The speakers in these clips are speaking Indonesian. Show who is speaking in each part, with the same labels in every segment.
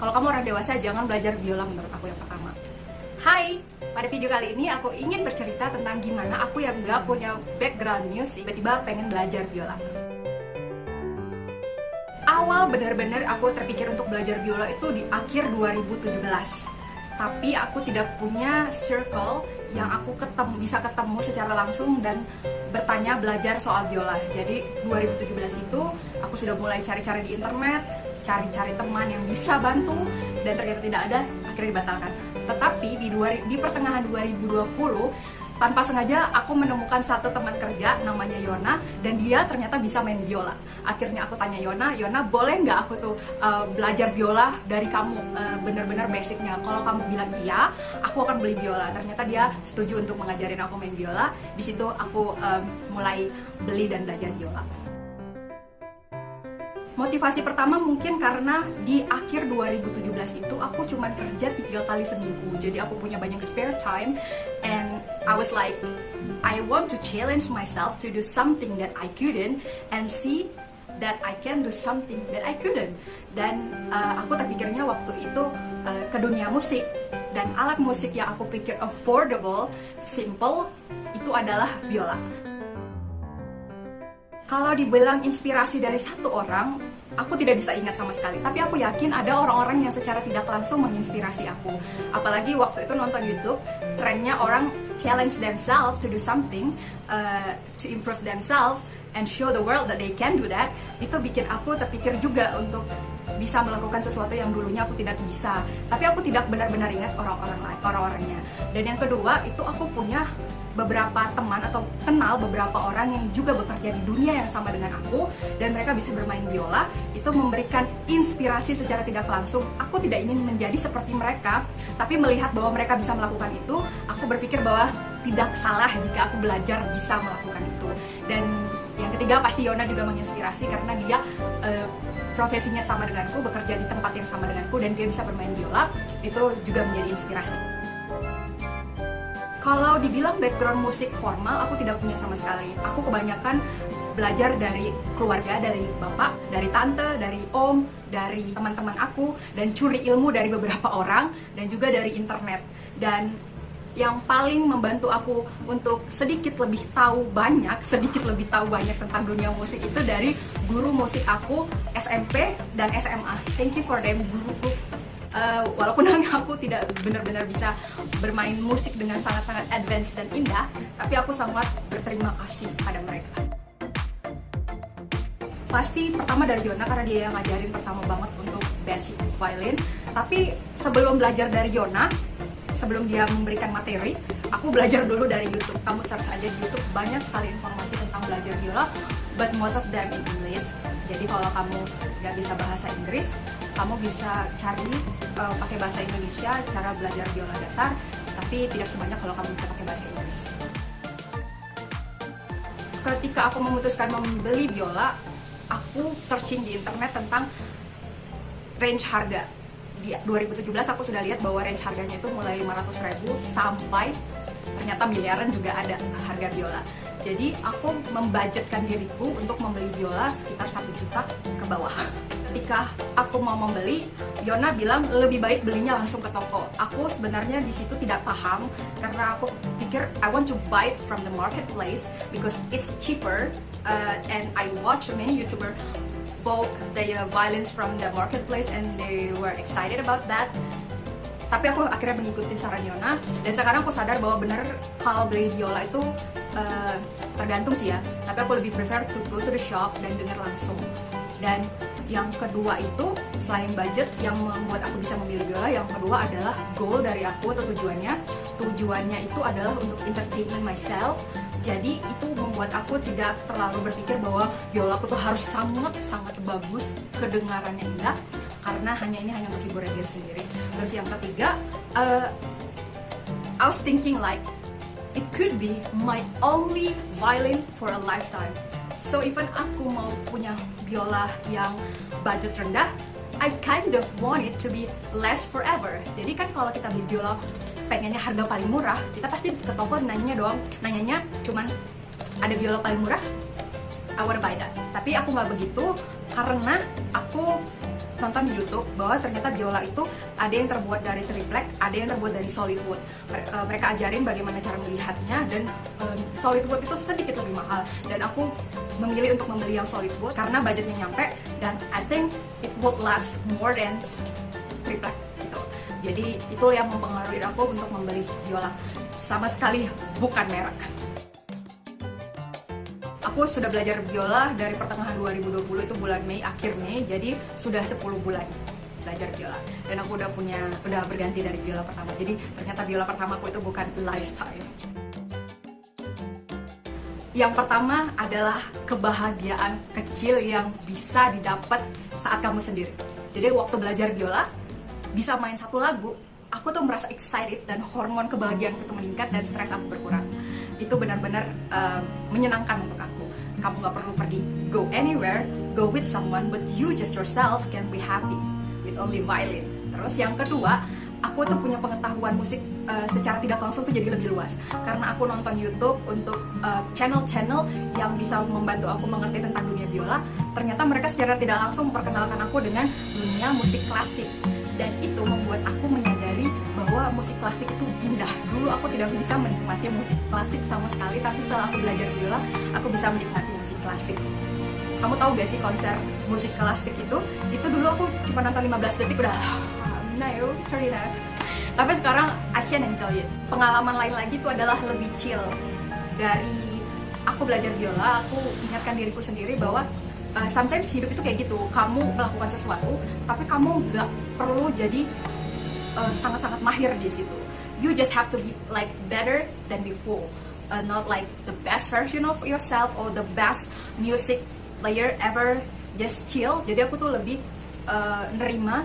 Speaker 1: Kalau kamu orang dewasa, jangan belajar biola menurut aku yang pertama. Hai, pada video kali ini aku ingin bercerita tentang gimana aku yang gak punya background music tiba-tiba pengen belajar biola. Awal benar-benar aku terpikir untuk belajar biola itu di akhir 2017. Tapi aku tidak punya circle yang aku bisa ketemu secara langsung dan bertanya belajar soal biola. Jadi 2017 itu aku sudah mulai cari-cari di internet, cari-cari teman yang bisa bantu, dan ternyata tidak ada, akhirnya dibatalkan. Tetapi di pertengahan 2020 tanpa sengaja aku menemukan satu teman kerja namanya Yona, dan dia ternyata bisa main biola. Akhirnya aku tanya Yona, boleh nggak aku tuh belajar biola dari kamu, bener-bener basicnya. Kalau kamu bilang iya, aku akan beli biola. Ternyata dia setuju untuk mengajarin aku main biola. Di situ aku mulai beli dan belajar biola. Motivasi pertama mungkin karena di akhir 2017 itu aku cuma kerja 3 kali seminggu. Jadi aku punya banyak spare time, and I was like, I want to challenge myself to do something that I couldn't and see that I can do something that I couldn't. Dan aku terpikirnya waktu itu ke dunia musik, dan alat musik yang aku pikir affordable, simple, itu adalah biola. Kalau dibilang inspirasi dari satu orang, aku tidak bisa ingat sama sekali. Tapi aku yakin ada orang-orang yang secara tidak langsung menginspirasi aku. Apalagi waktu itu nonton YouTube, trennya orang challenge themselves to do something, to improve themselves, and show the world that they can do that. Itu bikin aku terpikir juga untuk bisa melakukan sesuatu yang dulunya aku tidak bisa. Tapi aku tidak benar-benar ingat orang-orangnya. Dan yang kedua, itu aku punya beberapa teman atau kenal beberapa orang yang juga bekerja di dunia yang sama dengan aku, dan mereka bisa bermain biola. Itu memberikan inspirasi secara tidak langsung. Aku tidak ingin menjadi seperti mereka, tapi melihat bahwa mereka bisa melakukan itu, aku berpikir bahwa tidak salah jika aku belajar bisa melakukan itu. Dan yang ketiga, pasti Yona juga menginspirasi karena dia profesinya sama denganku, bekerja di tempat yang sama denganku, dan dia bisa bermain biola. Itu juga menjadi inspirasi. Kalau dibilang background musik formal, aku tidak punya sama sekali. Aku kebanyakan belajar dari keluarga, dari bapak, dari tante, dari om, dari teman-teman aku, dan curi ilmu dari beberapa orang, dan juga dari internet. Dan yang paling membantu aku untuk sedikit lebih tahu banyak tentang dunia musik itu dari guru musik aku SMP dan SMA. Thank you for them, guruku. Walaupun aku tidak benar-benar bisa bermain musik dengan sangat-sangat advance dan indah, tapi aku sangat berterima kasih pada mereka. Pasti pertama dari Yona, karena dia yang ngajarin pertama banget untuk basic violin. Tapi sebelum belajar dari Yona, sebelum dia memberikan materi, aku belajar dulu dari YouTube. Kamu search aja di YouTube, banyak sekali informasi tentang belajar biola, but most of them in English. Jadi kalau kamu nggak bisa bahasa Inggris, kamu bisa cari pakai bahasa Indonesia cara belajar biola dasar, tapi tidak sebanyak kalau kamu bisa pakai bahasa Inggris. Ketika aku memutuskan membeli biola, aku searching di internet tentang range harga. Di 2017 aku sudah lihat bahwa range harganya itu mulai 500.000 sampai ternyata miliaran juga ada harga biola. Jadi aku membudgetkan diriku untuk membeli biola sekitar 1 juta ke bawah. Ketika aku mau membeli, Yona bilang lebih baik belinya langsung ke toko. Aku sebenarnya di situ tidak paham karena aku pikir I want to buy it from the marketplace because it's cheaper, and I watch many YouTuber bought the violins from the marketplace and they were excited about that. Tapi aku akhirnya mengikuti saran Yona, dan sekarang aku sadar bahwa benar kalau beli biola itu tergantung sih ya, tapi aku lebih prefer to go to the shop dan dengar langsung. Dan yang kedua itu, selain budget yang membuat aku bisa memilih biola, yang kedua adalah goal dari aku atau tujuannya itu adalah untuk entertainment myself. Jadi itu membuat aku tidak terlalu berpikir bahwa biola aku tuh harus sangat bagus, kedengarannya indah, karena ini hanya untuk hiburan diri sendiri. Terus yang ketiga, I was thinking like it could be my only violin for a lifetime. So even aku mau punya biola yang budget rendah, I kind of want it to be last forever. Jadi kan kalau kita beli biola pengennya harga paling murah, kita pasti ke toko nanyanya cuman ada biola paling murah, I wanna buy that. Tapi aku nggak begitu, karena aku nonton di YouTube bahwa ternyata biola itu ada yang terbuat dari triplek, ada yang terbuat dari solid wood. Mereka ajarin bagaimana cara melihatnya, dan solid wood itu sedikit lebih mahal, dan aku memilih untuk membeli yang solid wood karena budgetnya nyampe, dan I think it would last more than triplek gitu. Jadi itu yang mempengaruhi aku untuk membeli biola. Sama sekali bukan merek. Aku sudah belajar biola dari pertengahan 2020, itu bulan Mei, akhir Mei, jadi sudah 10 bulan belajar biola. Dan aku udah berganti dari biola pertama. Jadi ternyata biola pertamaku itu bukan lifetime. Yang pertama adalah kebahagiaan kecil yang bisa didapat saat kamu sendiri. Jadi waktu belajar biola, bisa main satu lagu, aku tuh merasa excited dan hormon kebahagiaan itu meningkat dan stres aku berkurang. Itu benar-benar menyenangkan untuk aku. Kamu gak perlu pergi go anywhere, go with someone, but you just yourself can be happy with only violin. Terus yang kedua, aku tuh punya pengetahuan musik secara tidak langsung tuh jadi lebih luas, karena aku nonton YouTube untuk channel-channel yang bisa membantu aku mengerti tentang dunia biola. Ternyata mereka secara tidak langsung memperkenalkan aku dengan dunia musik klasik, dan itu membuat aku menyadari bahwa musik klasik itu indah. Dulu aku tidak bisa menikmati musik klasik sama sekali, tapi setelah aku belajar biola, aku bisa menikmati musik klasik. Kamu tahu gak sih konser musik klasik itu dulu aku cuma nonton 15 detik udah no, turn it off. Tapi sekarang I can enjoy it. Pengalaman lain lagi itu adalah lebih chill. Dari aku belajar biola, aku ingatkan diriku sendiri bahwa sometimes hidup itu kayak gitu. Kamu melakukan sesuatu, tapi kamu gak perlu jadi sangat-sangat mahir di situ. You just have to be like better than before, not like the best version of yourself or the best music player ever. Just chill. Jadi aku tuh lebih nerima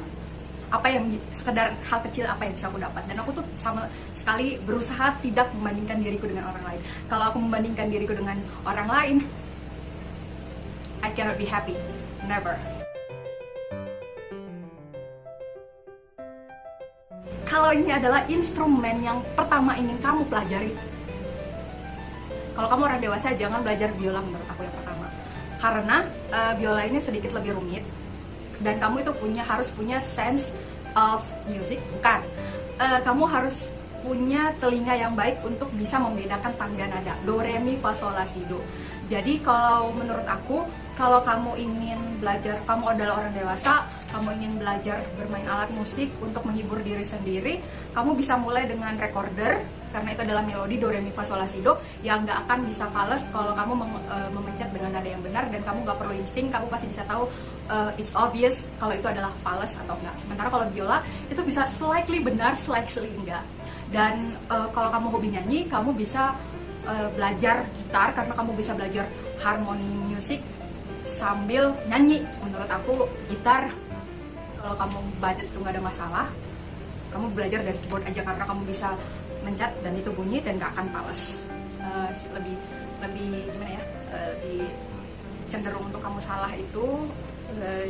Speaker 1: apa yang sekedar hal kecil apa yang bisa aku dapat, dan aku tuh sama sekali berusaha tidak membandingkan diriku dengan orang lain. Kalau aku membandingkan diriku dengan orang lain, I cannot be happy, never. Kalau ini adalah instrumen yang pertama ingin kamu pelajari, kalau kamu orang dewasa jangan belajar biola menurut aku yang pertama, karena biola ini sedikit lebih rumit. Dan kamu itu harus punya sense of music, bukan? Kamu harus punya telinga yang baik untuk bisa membedakan tangga nada do, re, mi, fa, sol, la, si, do. Jadi kalau menurut aku, kalau kamu ingin belajar, kamu adalah orang dewasa, kamu ingin belajar bermain alat musik untuk menghibur diri sendiri, kamu bisa mulai dengan recorder, karena itu adalah melodi do, re, mi, fa, sol, la, si, do yang gak akan bisa fales kalau kamu memencet dengan nada yang benar, dan kamu gak perlu insting, kamu pasti bisa tahu it's obvious kalau itu adalah fales atau enggak. Sementara kalau biola itu bisa slightly benar, slightly enggak. Dan kalau kamu hobi nyanyi, kamu bisa belajar gitar, karena kamu bisa belajar harmoni musik sambil nyanyi. Menurut aku gitar, kalau kamu budget itu nggak ada masalah, kamu belajar dari keyboard aja, karena kamu bisa mencet dan itu bunyi dan nggak akan fales. Lebih gimana ya, lebih cenderung untuk kamu salah itu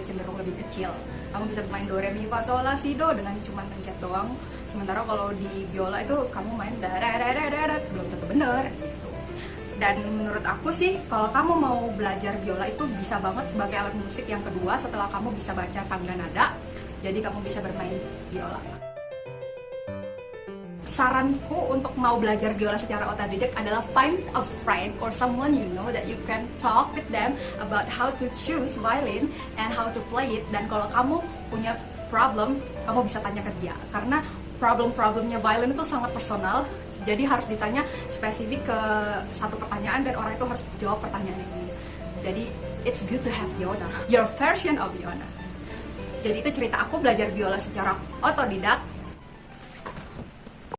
Speaker 1: cenderung lebih kecil. Kamu bisa main do, re, mi, fa, sol, la, si, do dengan cuma pencet doang. Sementara kalau di biola itu kamu main da, da, da, da, da, da, belum tentu bener gitu. Dan menurut aku sih, kalau kamu mau belajar biola itu bisa banget sebagai alat musik yang kedua setelah kamu bisa baca tangga nada. Jadi kamu bisa bermain biola. Saranku untuk mau belajar biola secara otodidak adalah find a friend or someone you know that you can talk with them about how to choose violin and how to play it. Dan kalau kamu punya problem, kamu bisa tanya ke dia, karena problem-problemnya violin itu sangat personal. Jadi harus ditanya spesifik ke satu pertanyaan, dan orang itu harus jawab pertanyaan ini. Jadi it's good to have Yona, your version of Yona. Jadi itu cerita aku belajar biola secara otodidak.